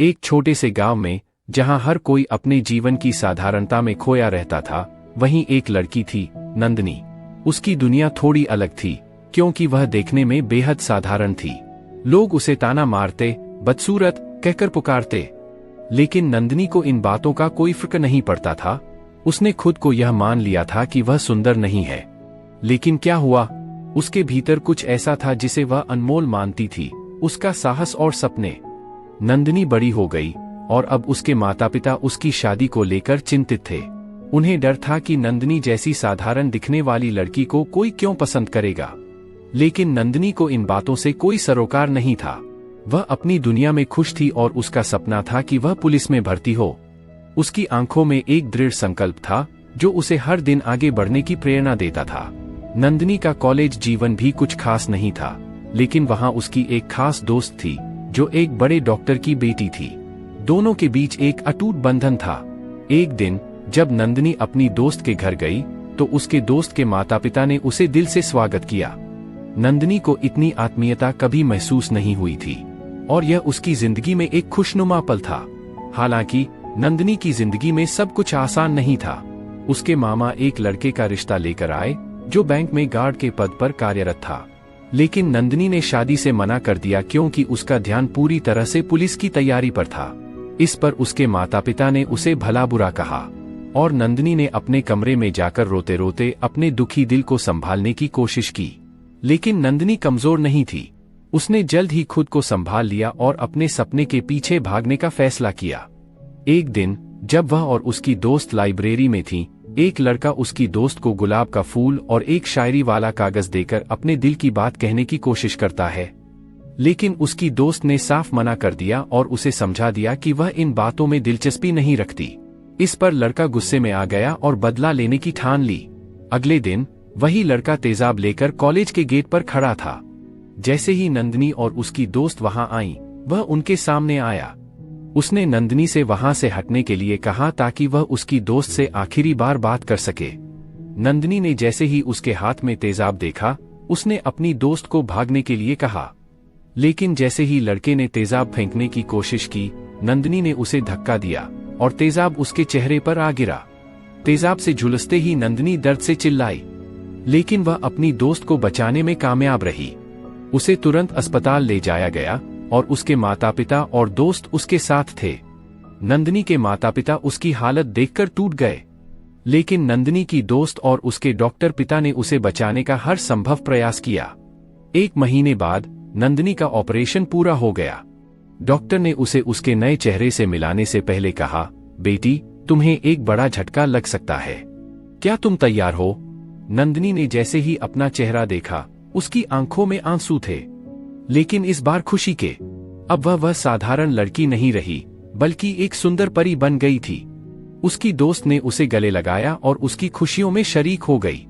एक छोटे से गांव में, जहां हर कोई अपने जीवन की साधारणता में खोया रहता था, वहीं एक लड़की थी, नंदनी। उसकी दुनिया थोड़ी अलग थी, क्योंकि वह देखने में बेहद साधारण थी। लोग उसे ताना मारते, बदसूरत कहकर पुकारते, लेकिन नंदनी को इन बातों का कोई फिक्र नहीं पड़ता था। उसने खुद को यह मान लिया था कि वह सुंदर नहीं है। लेकिन क्या हुआ? उसके भीतर कुछ ऐसा था जिसे वह अनमोल मानती थी, उसका साहस और सपने। नंदनी बड़ी हो गई और अब उसके माता पिता उसकी शादी को लेकर चिंतित थे। उन्हें डर था कि नंदनी जैसी साधारण दिखने वाली लड़की को कोई क्यों पसंद करेगा। लेकिन नंदनी को इन बातों से कोई सरोकार नहीं था। वह अपनी दुनिया में खुश थी और उसका सपना था कि वह पुलिस में भर्ती हो। उसकी आंखों में एक दृढ़ संकल्प था, जो उसे हर दिन आगे बढ़ने की प्रेरणा देता था। नंदनी का कॉलेज जीवन भी कुछ खास नहीं था, लेकिन वहां उसकी एक खास दोस्त थी, जो एक बड़े डॉक्टर की बेटी थी। दोनों के बीच एक अटूट बंधन था। एक दिन जब नंदनी अपनी दोस्त के घर गई, तो उसके दोस्त के माता पिता ने उसे दिल से स्वागत किया। नंदनी को इतनी आत्मीयता कभी महसूस नहीं हुई थी, और यह उसकी जिंदगी में एक खुशनुमा पल था। हालांकि नंदनी की जिंदगी में सब कुछ आसान नहीं था। उसके मामा एक लड़के का रिश्ता लेकर आए, जो बैंक में गार्ड के पद पर कार्यरत था। लेकिन नंदनी ने शादी से मना कर दिया, क्योंकि उसका ध्यान पूरी तरह से पुलिस की तैयारी पर था। इस पर उसके माता पिता ने उसे भला बुरा कहा, और नंदनी ने अपने कमरे में जाकर रोते रोते अपने दुखी दिल को संभालने की कोशिश की। लेकिन नंदनी कमजोर नहीं थी। उसने जल्द ही खुद को संभाल लिया और अपने सपने के पीछे भागने का फैसला किया। एक दिन जब वह और उसकी दोस्त लाइब्रेरी में थी, एक लड़का उसकी दोस्त को गुलाब का फूल और एक शायरी वाला कागज देकर अपने दिल की बात कहने की कोशिश करता है। लेकिन उसकी दोस्त ने साफ मना कर दिया और उसे समझा दिया कि वह इन बातों में दिलचस्पी नहीं रखती। इस पर लड़का गुस्से में आ गया और बदला लेने की ठान ली। अगले दिन वही लड़का तेजाब लेकर कॉलेज के गेट पर खड़ा था। जैसे ही नंदनी और उसकी दोस्त वहां आई, वह उनके सामने आया। उसने नंदनी से वहां से हटने के लिए कहा, ताकि वह उसकी दोस्त से आखिरी बार बात कर सके। नंदनी ने जैसे ही उसके हाथ में तेजाब देखा, उसने अपनी दोस्त को भागने के लिए कहा। लेकिन जैसे ही लड़के ने तेजाब फेंकने की कोशिश की, नंदनी ने उसे धक्का दिया और तेजाब उसके चेहरे पर आ गिरा। तेजाब से झुलसते ही नंदनी दर्द से चिल्लाई, लेकिन वह अपनी दोस्त को बचाने में कामयाब रही। उसे तुरंत अस्पताल ले जाया गया और उसके माता पिता और दोस्त उसके साथ थे। नंदनी के माता पिता उसकी हालत देखकर टूट गए, लेकिन नंदनी की दोस्त और उसके डॉक्टर पिता ने उसे बचाने का हर संभव प्रयास किया। 1 महीने बाद नंदनी का ऑपरेशन पूरा हो गया। डॉक्टर ने उसे उसके नए चेहरे से मिलाने से पहले कहा, बेटी, तुम्हें एक बड़ा झटका लग सकता है। क्या तुम तैयार हो? नंदनी ने जैसे ही अपना चेहरा देखा, उसकी आंखों में आंसू थे, लेकिन इस बार खुशी के। अब वह साधारण लड़की नहीं रही, बल्कि एक सुंदर परी बन गई थी। उसकी दोस्त ने उसे गले लगाया और उसकी खुशियों में शरीक हो गई।